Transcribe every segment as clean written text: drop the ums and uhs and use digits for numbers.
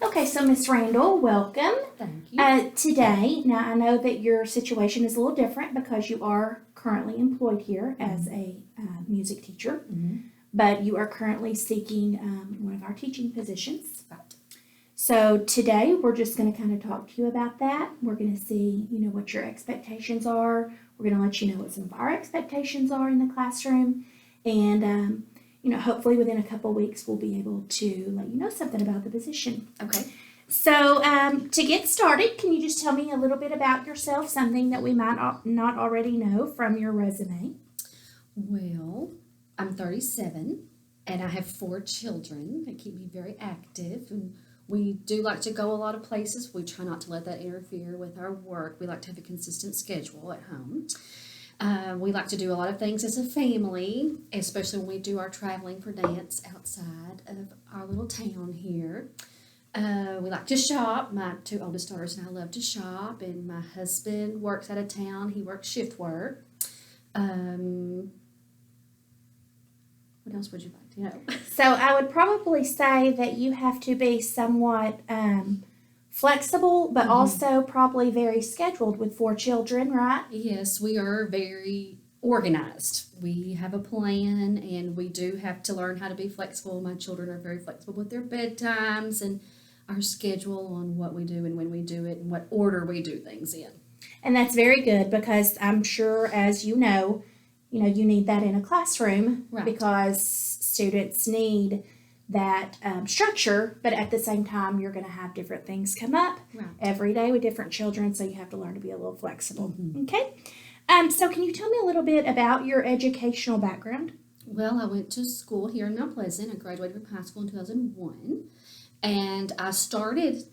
Okay, so Miss Randall, welcome. Thank you. Today, now I know that your situation is a little different because you are currently employed here as a music teacher, Mhm. but you are currently seeking one of our teaching positions. Right. So today we're just going to kind of talk to you about that. We're going to see, what your expectations are. We're going to let you know what some of our expectations are in the classroom, and hopefully within a couple weeks we'll be able to let you know something about the position. Okay. So, to get started, can you just tell me a little bit about yourself, something that we might not already know from your resume? Well, I'm 37 and I have 4 children that keep me very active. And we do like to go a lot of places. We try not to let that interfere with our work. We like to have a consistent schedule at home. We like to do a lot of things as a family, especially when we do our traveling for dance outside of our little town here. We like to shop. My 2 oldest daughters and I love to shop, and my husband works out of town. He works shift work. Um, what else would you like to know? So, I would probably say that you have to be somewhat flexible, but Mhm. also probably very scheduled with 4 children, right? Yes, we are very organized. We have a plan, and we do have to learn how to be flexible. My children are very flexible with their bedtimes and our schedule on what we do and when we do it and what order we do things in. And that's very good because I'm sure, as you need that in a classroom Right. because students need that structure, but at the same time, you're going to have different things come up Right. every day with different children, so you have to learn to be a little flexible. Mhm. Okay. So, can you tell me a little bit about your educational background? Well, I went to school here in Mount Pleasant. I graduated from high school in 2001. And I started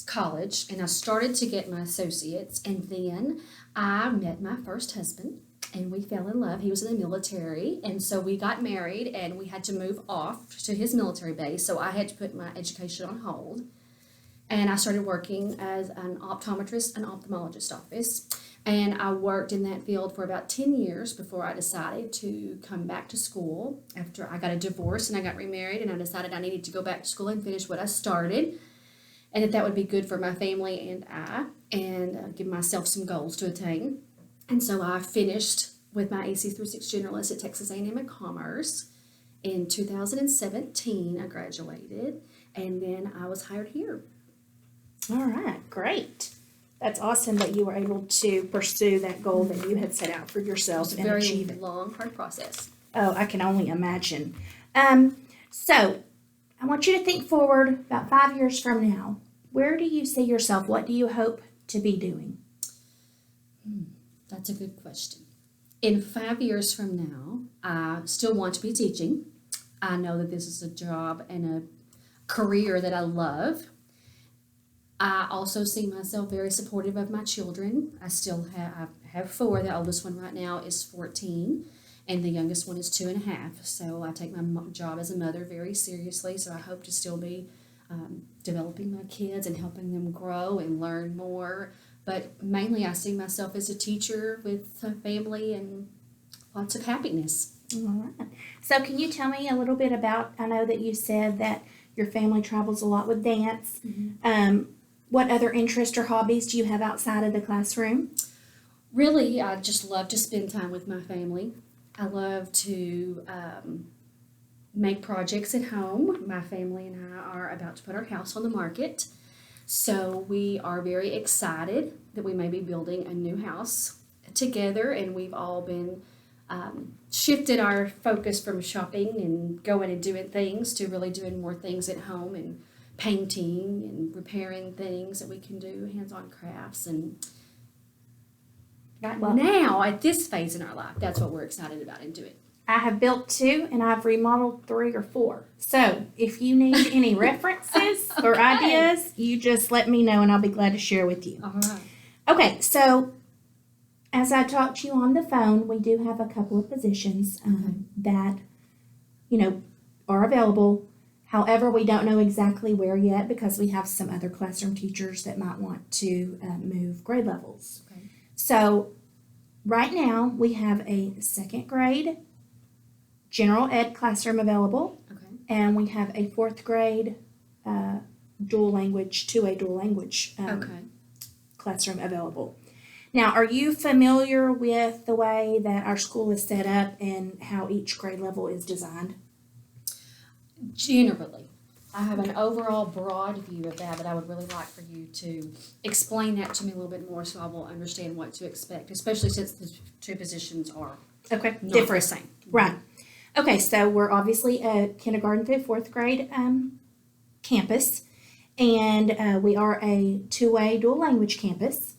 college and I started to get my associates. And then I met my first husband and we fell in love. He was in the military. And so we got married and we had to move off to his military base. So I had to put my education on hold. And I started working as an optometrist, an ophthalmologist office. And I worked in that field for about 10 years before I decided to come back to school after I got a divorce and I got remarried. And I decided I needed to go back to school and finish what I started, and that would be good for my family and give myself some goals to attain. And so I finished with my AC through 6 generalist at Texas A&M at Commerce. In 2017, I graduated, and then I was hired here. All right, great. That's awesome that you were able to pursue that goal that you had set out for yourself It's a and very achieve it. long, hard process. Oh, I can only imagine. So, I want you to think forward about 5 years from now. Where do you see yourself? What do you hope to be doing? That's a good question. In 5 years from now, I still want to be teaching. I know that this is a job and a career that I love. I also see myself very supportive of my children. I have four. The oldest one right now is 14, and the youngest one is 2.5. So I take my job as a mother very seriously. So I hope to still be developing my kids and helping them grow and learn more. But mainly, I see myself as a teacher with a family and lots of happiness. All right. So, can you tell me a little bit about? I know that you said that your family travels a lot with dance. What other interests or hobbies do you have outside of the classroom? Really, I just love to spend time with my family. I love to make projects at home. My family and I are about to put our house on the market. So we are very excited that we may be building a new house together, and we've all been shifted our focus from shopping and going and doing things to really doing more things at home and painting and repairing things that we can do, hands-on crafts. And right Well, now, at this phase in our life, that's what we're excited about and doing. I have built 2 and I've remodeled 3 or 4. So, if you need any references or Okay. ideas, you just let me know and I'll be glad to share with you. All right. Okay, so as I talked to you on the phone, we do have a couple of positions that, are available. However, we don't know exactly where yet because we have some other classroom teachers that might want to move grade levels. Okay. So, right now, we have a second grade general ed classroom available, Okay. and we have a fourth grade dual language, two-way dual language Okay. classroom available. Now, are you familiar with the way that our school is set up and how each grade level is designed? Generally, I have an overall broad view of that, but I would really like for you to explain that to me a little bit more so I will understand what to expect, especially since the two positions are Okay, not different. the same. Right. Okay, so we're obviously a kindergarten through fourth grade campus, and we are a two-way dual language campus,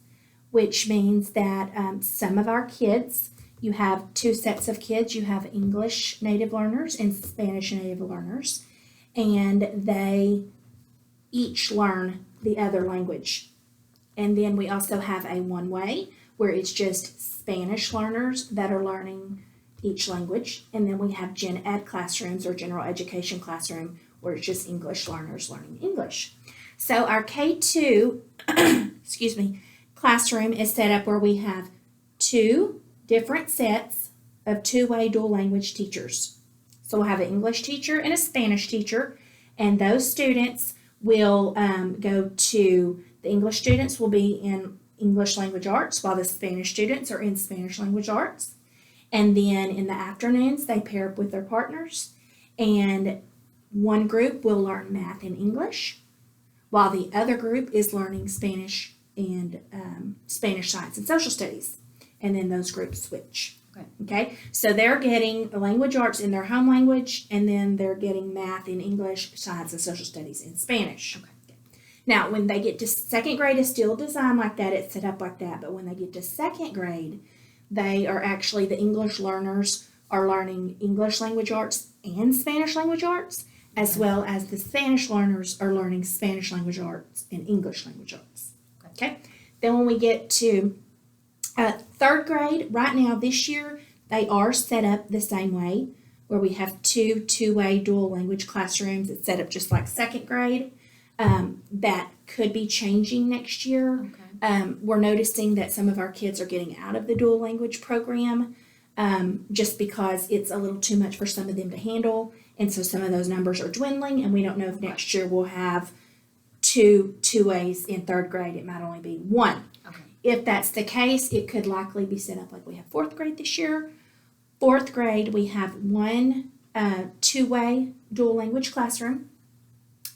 which means that some of our kids, you have two sets of kids. You have English native learners and Spanish native learners, and they each learn the other language. And then we also have a one-way where it's just Spanish learners that are learning each language. And then we have gen ed classrooms or general education classroom where it's just English learners learning English. So our K2, excuse me, classroom is set up where we have two different sets of two-way dual language teachers. So we'll have an English teacher and a Spanish teacher, and those students will go to, the English students will be in English language arts while the Spanish students are in Spanish language arts. And then in the afternoons, they pair up with their partners, and one group will learn math and English, while the other group is learning Spanish and Spanish science and social studies. And then those groups switch. Okay, so they're getting language arts in their home language, and then they're getting math in English, science, and social studies in Spanish. Okay. Now, when they get to second grade, it's still designed like that, it's set up like that, but when they get to second grade, they are actually, the English learners are learning English language arts and Spanish language arts, as well as the Spanish learners are learning Spanish language arts and English language arts. Okay, then when we get to third grade, right now this year, they are set up the same way, where we have two-way dual language classrooms. It's set up just like second grade. That could be changing next year. Okay. We're noticing that some of our kids are getting out of the dual language program just because it's a little too much for some of them to handle. And so some of those numbers are dwindling, and we don't know if next year we'll have two-ways in third grade. It might only be one. Okay. If that's the case, it could likely be set up like we have fourth grade this year. Fourth grade, we have one two-way dual language classroom,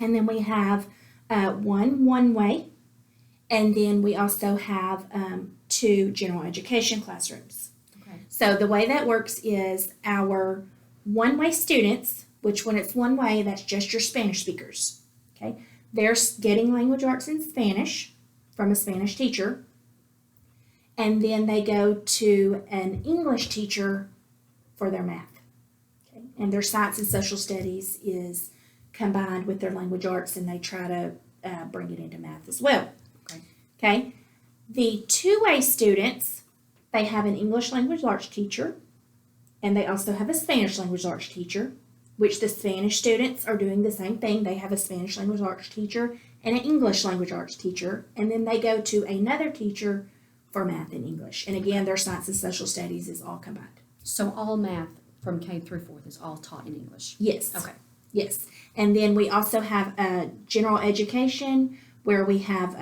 and then we have one-way, and then we also have two general education classrooms. Okay. So the way that works is our one-way students, which when it's one way, that's just your Spanish speakers. Okay, they're getting language arts in Spanish from a Spanish teacher, and then they go to an English teacher for their math. Okay, and their science and social studies is combined with their language arts, and they try to bring it into math as well. Okay, the two-way students, they have an English language arts teacher, and they also have a Spanish language arts teacher, which the Spanish students are doing the same thing. They have a Spanish language arts teacher and an English language arts teacher, and then they go to another teacher for math and English. And again, their science and social studies is all combined. So all math from K through fourth is all taught in English? Yes. Okay. Yes. And then we also have a general education where we have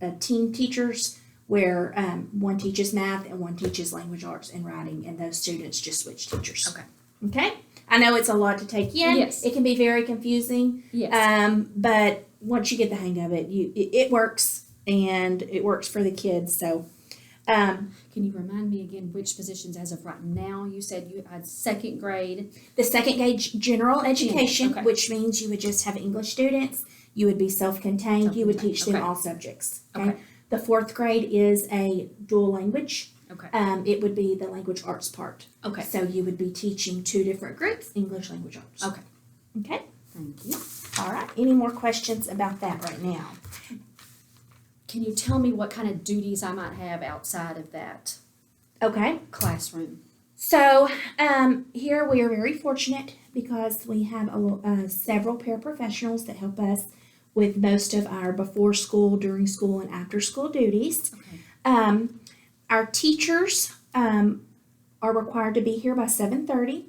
a team teachers where one teaches math and one teaches language arts and writing, and those students just switch teachers. Okay. Okay? I know it's a lot to take in. Yes. It can be very confusing. Yes. But once you get the hang of it, it works, and it works for the kids. So, Can you remind me again which positions as of right now? You said you had second grade. the second grade general education, okay. which means you would just have English students. You would be self-contained. You would teach them Okay. all subjects. Okay. The fourth grade is a dual language. Okay. It would be the language arts part. Okay. So you would be teaching two different groups, English language arts. Okay. Okay. Thank you. All right. Any more questions about that right now? Can you tell me what kind of duties I might have outside of that Okay. classroom? So here we are very fortunate because we have several paraprofessionals that help us with most of our before school, during school, and after school duties. Okay. Our teachers are required to be here by 7:30.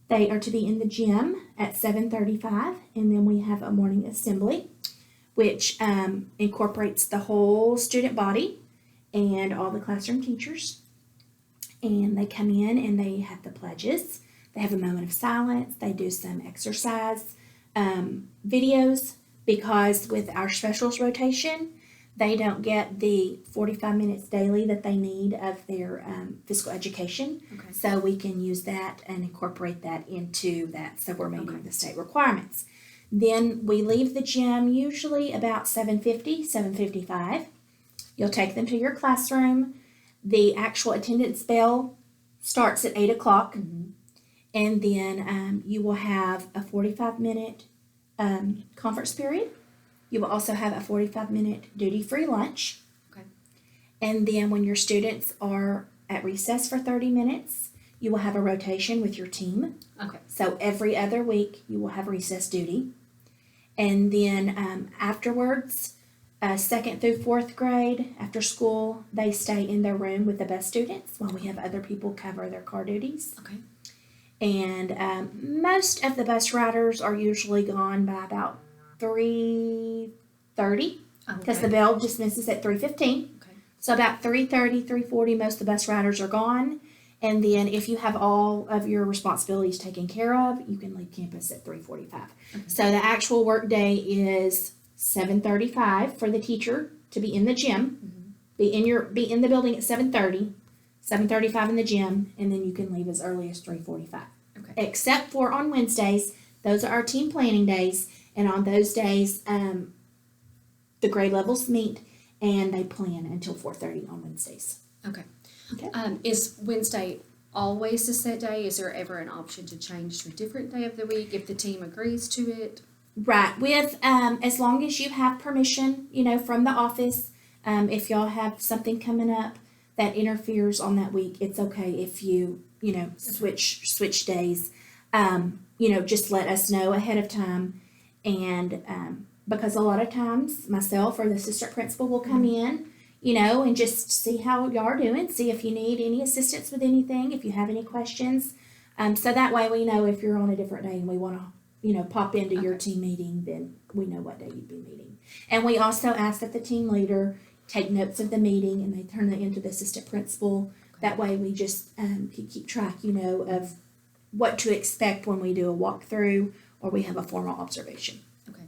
They are to be in the gym at 7:35, and then we have a morning assembly, which incorporates the whole student body and all the classroom teachers. And they come in and they have the pledges. They have a moment of silence. They do some exercise videos, because with our specials rotation, they don't get the 45 minutes daily that they need of their physical education. Okay. So we can use that and incorporate that into that. So we're meeting Okay. the state requirements. Then we leave the gym usually about 7:50, 7:55. You'll take them to your classroom. The actual attendance bell starts at 8 o'clock. Mhm. And then you will have a 45-minute conference period. You will also have a 45-minute duty-free lunch. Okay. And then when your students are at recess for 30 minutes, you will have a rotation with your team. Okay. So every other week, you will have recess duty. And then afterwards, second through fourth grade, after school, they stay in their room with the bus students while we have other people cover their car duties. Okay. And most of the bus riders are usually gone by about 3:30, because Okay. the bell dismisses at 3:15. Okay. So about 3:30, 3:40, most of the bus riders are gone. And then if you have all of your responsibilities taken care of, you can leave campus at 3:45. Okay. So the actual work day is 7:35 for the teacher to be in the gym, be in the building at 7:30, 7:35 in the gym, and then you can leave as early as 3:45. Okay. Except for on Wednesdays, those are our team planning days, and on those days, the grade levels meet and they plan until 4:30 on Wednesdays. Okay. Okay. Is Wednesday always the set day? Is there ever an option to change to a different day of the week if the team agrees to it? Right, with as long as you have permission, from the office, if y'all have something coming up that interferes on that week, it's okay if you switch days. Just let us know ahead of time, and because a lot of times myself or the assistant principal will come in, and just see how y'all are doing, see if you need any assistance with anything, if you have any questions. So that way we know if you're on a different day and we want to, pop into your Okay. team meeting, then we know what day you'd be meeting. And we also ask that the team leader take notes of the meeting and they turn that into the assistant principal. That way we just keep track, of what to expect when we do a walkthrough or we have a formal observation. Okay.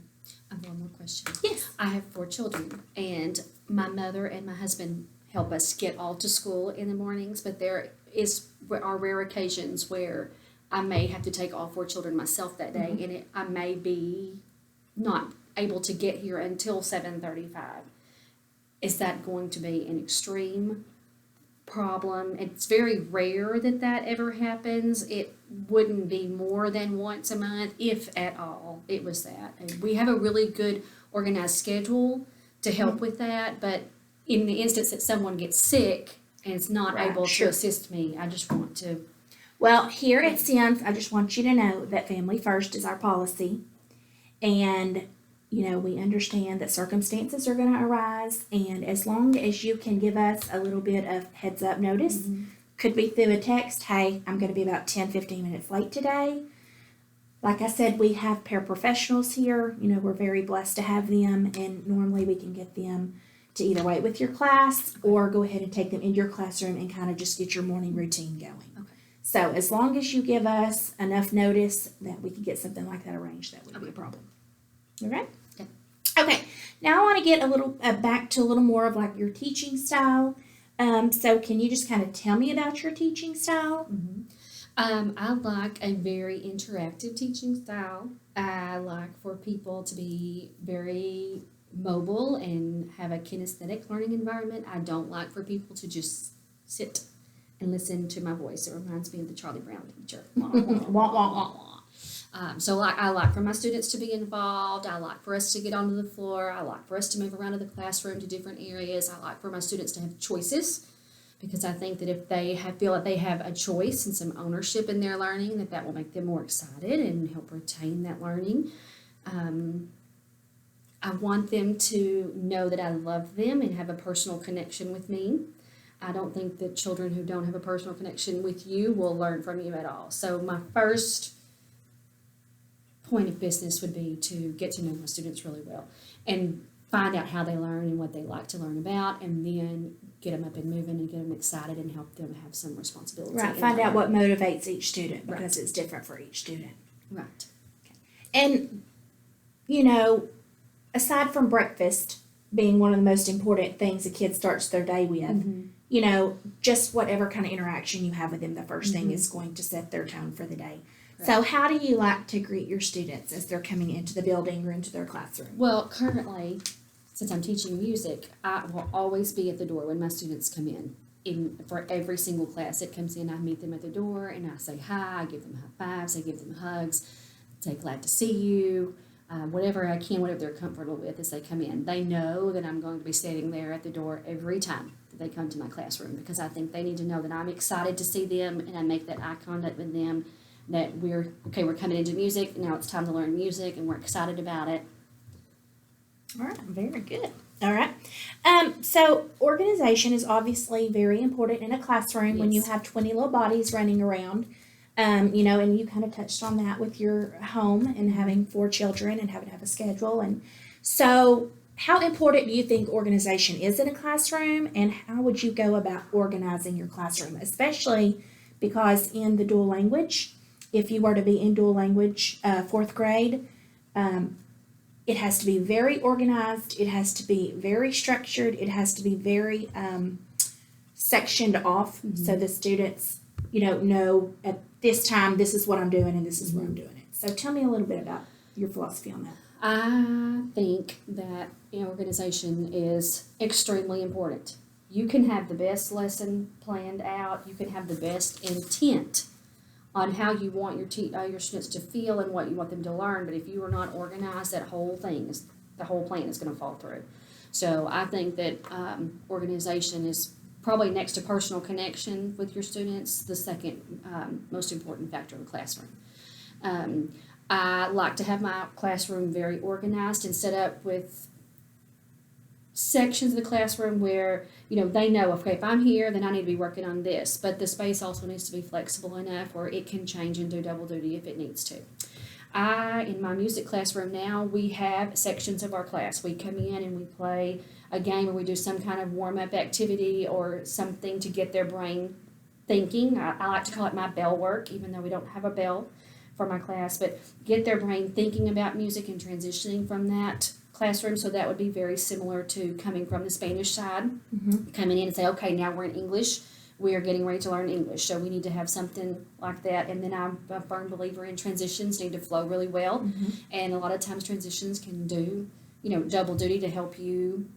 I have one more question. Yes. I have 4 children, and my mother and my husband help us get all to school in the mornings, but there are rare occasions where I may have to take all 4 children myself that day, and I may be not able to get here until 7:35. Is that going to be an extreme problem? It's very rare that ever happens. It wouldn't be more than once a month, if at all. It was that. And we have a really good organized schedule to help with that, but in the instance that someone gets sick and is not Right, able sure. to assist me, I just want to. Well, here at SIMS, I just want you to know that family first is our policy. And, we understand that circumstances are going to arise. And as long as you can give us a little bit of heads up notice, could be through a text, hey, I'm going to be about 10, 15 minutes late today. Like I said, we have paraprofessionals here. We're very blessed to have them. And normally we can get them to either wait with your class or go ahead and take them into your classroom and kind of just get your morning routine going. Okay. So as long as you give us enough notice that we can get something like that arranged, that wouldn't be a problem. All right? Okay. Okay. Now I want to get a little back to a little more of like your teaching style. So can you just kind of tell me about your teaching style? I like a very interactive teaching style. I like for people to be very mobile and have a kinesthetic learning environment. I don't like for people to just sit and listen to my voice. It reminds me of the Charlie Brown teacher. Wah, wah, Wah, wah, wah. So I like for my students to be involved. I like for us to get onto the floor. I like for us to move around to the classroom to different areas. I like for my students to have choices, because I think that if they feel like they have a choice and some ownership in their learning, that will make them more excited and help retain that learning. I want them to know that I love them and have a personal connection with me. I don't think that children who don't have a personal connection with you will learn from you at all. So my first point of business would be to get to know my students really well and find out how they learn and what they like to learn about, and then get them up and moving and get them excited and help them have some responsibility. Right. in Find their out what learning. motivates each student because it's different for each student. Right. And, you know, aside from breakfast being one of the most important things a kid starts their day with, Mm-hmm. you know, just whatever kind of interaction you have with them the 1st thing is going to set their tone for the day. So how do you like to greet your students as they're coming into the building or into their classroom? Well, currently, since I'm teaching music, I will always be at the door when my students come in. For every single class that comes in, I meet them at the door and I say hi, I give them high fives, I give them hugs, say glad to see you, whatever I can, whatever they're comfortable with as they come in. They know that I'm going to be sitting there at the door every time that they come to my classroom, because I think they need to know that I'm excited to see them, and I make that eye contact with them, that we're coming into music, now it's time to learn music, and we're excited about it. All right, very good. All right. So organization is obviously very important in a classroom when you Yes. have 20 little bodies running around. You know, and you kind of touched on that with your home and having 4 children and having to have a schedule. And so, how important do you think organization is in a classroom, and how would you go about organizing your classroom, especially because in the dual language, if you were to be in dual language 4th grade, it has to be very organized, it has to be very structured, it has to be very sectioned off so the students, you know at this time this is what I'm doing and this is where I'm doing it. So tell me a little bit about your philosophy on that. I think that organization is extremely important. You can have the best lesson planned out, you can have the best intent on how you want your students to feel and what you want them to learn, but if you are not organized, the whole plan is going to fall through. So I think that organization is probably next to personal connection with your students, the second most important factor in the classroom. I like to have my classroom very organized and set up with sections of the classroom where they know, okay, if I'm here, then I need to be working on this, but the space also needs to be flexible enough where it can change and do double duty if it needs to. In my music classroom now, we have sections of our class. We come in and we play a game, or we do some kind of warm-up activity or something to get their brain thinking. I like to call it my bell work, even though we don't have a bell for my class, but get their brain thinking about music and transitioning from that classroom. So that would be very similar to coming from the Spanish side, coming in and say, okay, now we're in English, we are getting ready to learn English, so we need to have something like that. And then I'm a firm believer in transitions need to flow really well, and a lot of times transitions can do double duty to help you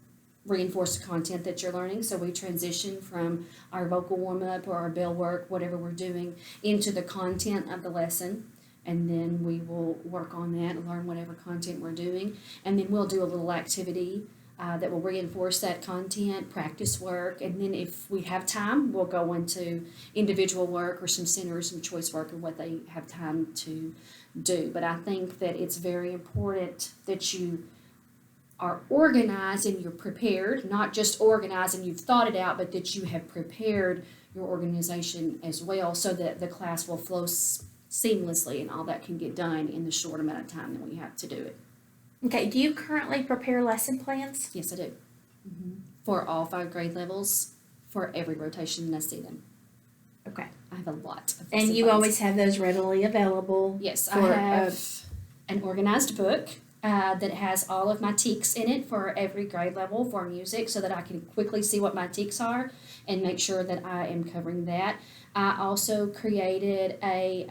reinforce the content that you're learning. So we transition from our vocal warm-up or our bell work, whatever we're doing, into the content of the lesson, and then we will work on that and learn whatever content we're doing, and then we'll do a little activity that will reinforce that content, practice work, and then if we have time, we'll go into individual work or some center or some choice work and what they have time to do. But I think that it's very important that you are organized and you're prepared, not just organized and you've thought it out, but that you have prepared your organization as well, so that the class will flow seamlessly and all that can get done in the short amount of time that we have to do it. Okay, do you currently prepare lesson plans? Yes, I do. For all 5 grade levels, for every rotation that I see them. Okay. I have a lot of And lesson you plans. always have those readily available? Yes, for, I have an organized book that has all of my tics in it for every grade level for music, so that I can quickly see what my tics are and make sure that I am covering that. I also created a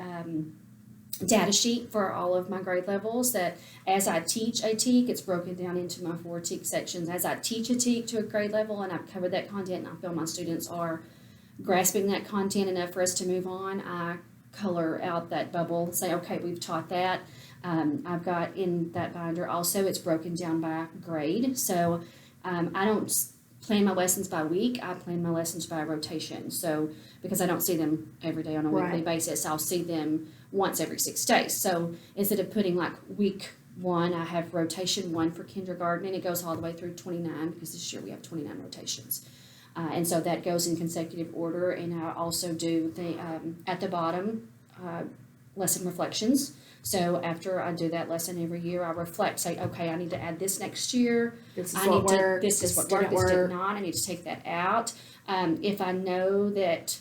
data sheet for all of my grade levels that as I teach a TEK, it's broken down into my 4 TEK sections. As I teach a TEK to a grade level and I've covered that content and I feel my students are grasping that content enough for us to move on, I color out that bubble, say, okay, we've taught that. I've got in that binder also, it's broken down by grade. So I don't plan my lessons by week, I plan my lessons by rotation. So because I don't see them every day on a weekly basis, I'll see them once every 6 days. So instead of putting like week 1, I have rotation 1 for kindergarten, and it goes all the way through 29 because this year we have 29 rotations. And so that goes in consecutive order, and I also do the at the bottom lesson reflections. So after I do that lesson every year, I reflect, say, okay, I need to add this next year. This is I what need to, worked, this is what didn't worked, this did work. not, I need to take that out. If I know that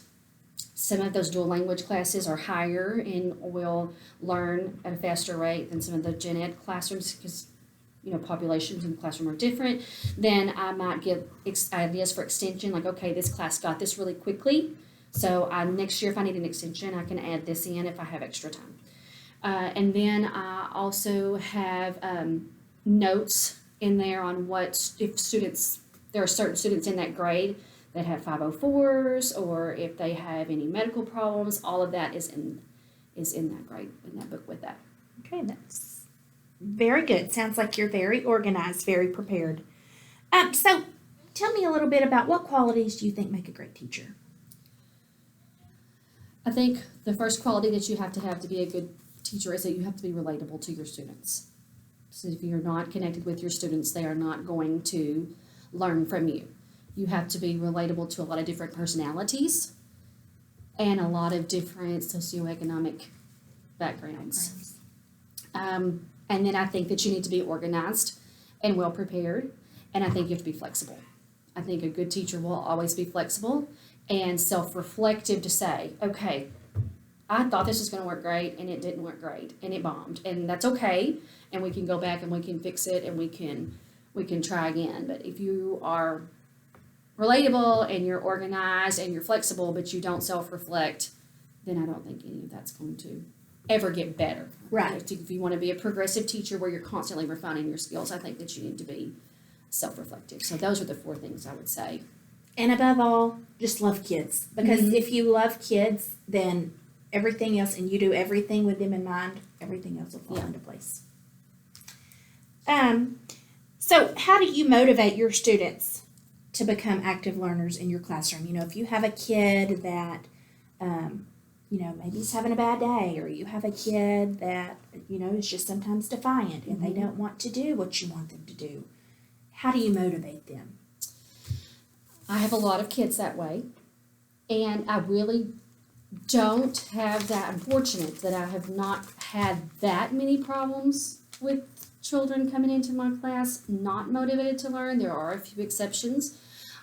some of those dual language classes are higher and will learn at a faster rate than some of the gen ed classrooms, because populations in the classroom are different, then I might give ideas for extension, like, okay, this class got this really quickly, so next year if I need an extension, I can add this in if I have extra time. And then I also have notes in there on if students, there are certain students in that grade that have 504s, or if they have any medical problems, all of that is in that grade, in that book with that. Okay, that's very good. Sounds like you're very organized, very prepared. So tell me a little bit about what qualities do you think make a great teacher? I think the first quality that you have to be a good teacher is that you have to be relatable to your students. So if you're not connected with your students, they are not going to learn from you. You have to be relatable to a lot of different personalities and a lot of different socioeconomic backgrounds. And then I think that you need to be organized and well prepared, and I think you have to be flexible. I think a good teacher will always be flexible and self-reflective to say, okay, I thought this was going to work great and it didn't work great and it bombed, and that's okay, and we can go back and we can fix it and we can try again. But if you are relatable and you're organized and you're flexible but you don't self-reflect, then I don't think any of that's going to ever get better. Right. If you want to be a progressive teacher where you're constantly refining your skills, I think that you need to be self-reflective. So those are the 4 things I would say. And above all, just love kids. Because Mhm. if you love kids, then everything else, and you do everything with them in mind, everything else will fall Yeah. into place. So how do you motivate your students to become active learners in your classroom? If you have a kid that, maybe he's having a bad day, or you have a kid that, is just sometimes defiant and they Mhm. don't want to do what you want them to do. How do you motivate them? I have a lot of kids that way, and I really don't have that. I'm fortunate that I have not had that many problems with children coming into my class not motivated to learn. There are a few exceptions.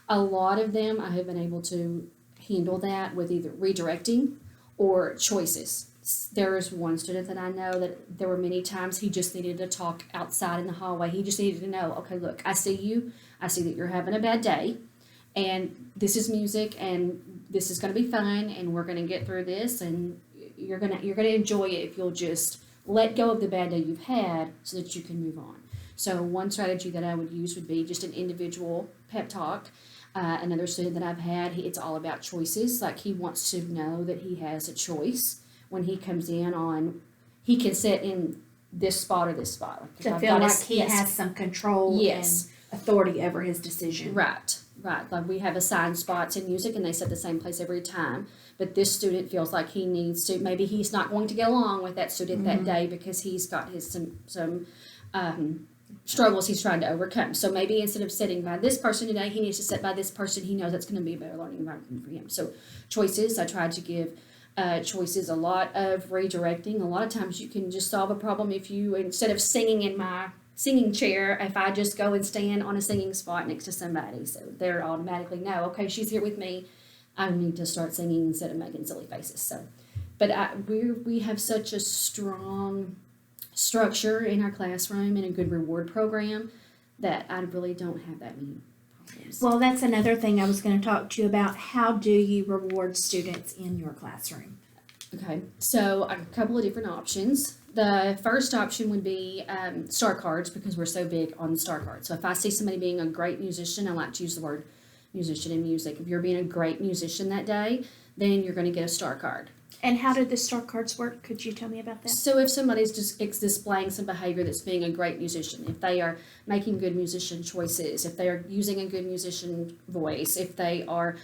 A lot of them I have been able to handle that with either redirecting or choices. There is one student that I know that there were many times he just needed to talk outside in the hallway. He just needed to know, okay, look, I see you. I see that you're having a bad day, and this is music, and this is going to be fun, and we're going to get through this, and you're going to enjoy it if you'll just let go of the bad day you've had so that you can move on. So one strategy that I would use would be just an individual pep talk. Another student that I've had, it's all about choices. Like, he wants to know that he has a choice when he comes in on, he can sit in this spot or this spot. Like, if To I've feel got like he yes. has some control Yes. and authority over his decision. Right. Like, we have assigned spots in music and they sit the same place every time. But this student feels like he needs to, maybe he's not going to get along with that student that day because he's got some struggles he's trying to overcome. So maybe instead of sitting by this person today, he needs to sit by this person. He knows that's going to be a better learning environment for him. So choices, I tried to give choices, a lot of redirecting. A lot of times you can just solve a problem if you, instead of singing in my singing chair, if I just go and stand on a singing spot next to somebody. So they're automatically know, okay, she's here with me. I need to start singing instead of making silly faces. So, but we have such a strong structure in our classroom and a good reward program that I really don't have that many problems. Well, that's another thing I was going to talk to you about. How do you reward students in your classroom? Okay, so a couple of different options. The first option would be star cards, because we're so big on star cards. So if I see somebody being a great musician, I like to use the word musician in music. If you're being a great musician that day, then you're going to get a star card. And how do the star cards work? Could you tell me about that? So if somebody's just displaying some behavior that's being a great musician, if they are making good musician choices, if they are using a good musician voice, if they are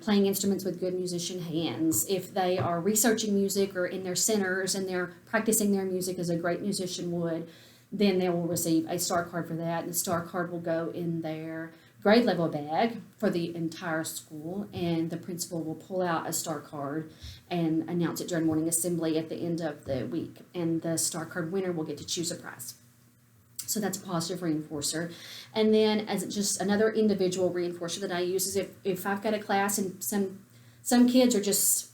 playing instruments with good musician hands, if they are researching music or in their centers and they're practicing their music as a great musician would, then they will receive a star card for that. And the star card will go in their grade level bag for the entire school, and the principal will pull out a star card and announce it during morning assembly at the end of the week, and the star card winner will get to choose a prize. So that's a positive reinforcer. And then as just another individual reinforcer that I use is if I've got a class and some kids are just,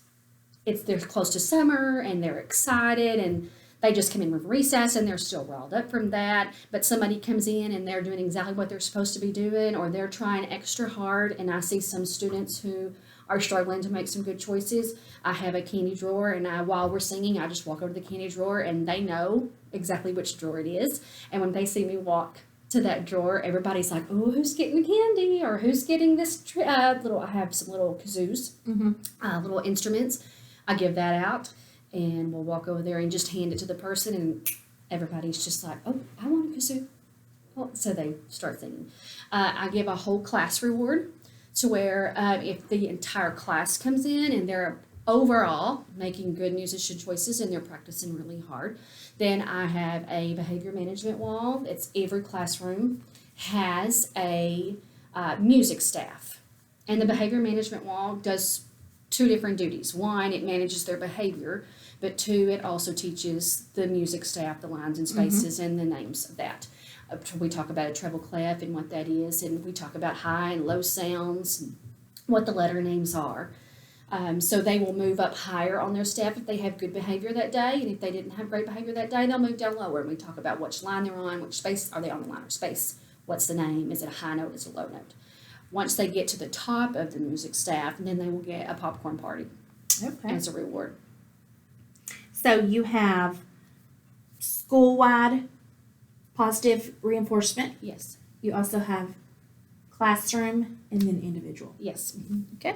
they're close to summer and they're excited and they just come in with recess and they're still riled up from that, but somebody comes in and they're doing exactly what they're supposed to be doing, or they're trying extra hard, and I see some students who are struggling to make some good choices. I have a candy drawer, and while we're singing, I just walk over to the candy drawer, and they know exactly which drawer it is. And when they see me walk to that drawer, everybody's like, "Oh, who's getting the candy?" or "Who's getting this little?" I have some little kazoos, little instruments. I give that out, and we'll walk over there and just hand it to the person, and everybody's just like, "Oh, I want a kazoo." Well, so they start singing. I give a whole class reward, to where if the entire class comes in and they're overall making good musician choices and they're practicing really hard, then I have a behavior management wall. It's every classroom has a music staff, and the behavior management wall does two different duties. One, it manages their behavior, but two, it also teaches the music staff the lines and spaces and the names of that. We talk about a treble clef and what that is, and we talk about high and low sounds and what the letter names are. So they will move up higher on their staff if they have good behavior that day, and if they didn't have great behavior that day, they'll move down lower, and we talk about which line they're on, which space are they on the line or space, what's the name, is it a high note, is it a low note. Once they get to the top of the music staff, then they will get a popcorn party as a reward. So you have school-wide positive reinforcement. Yes. You also have classroom and then individual. Yes. Okay.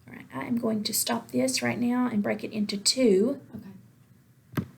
All right. I am going to stop this right now and break it into two. Okay.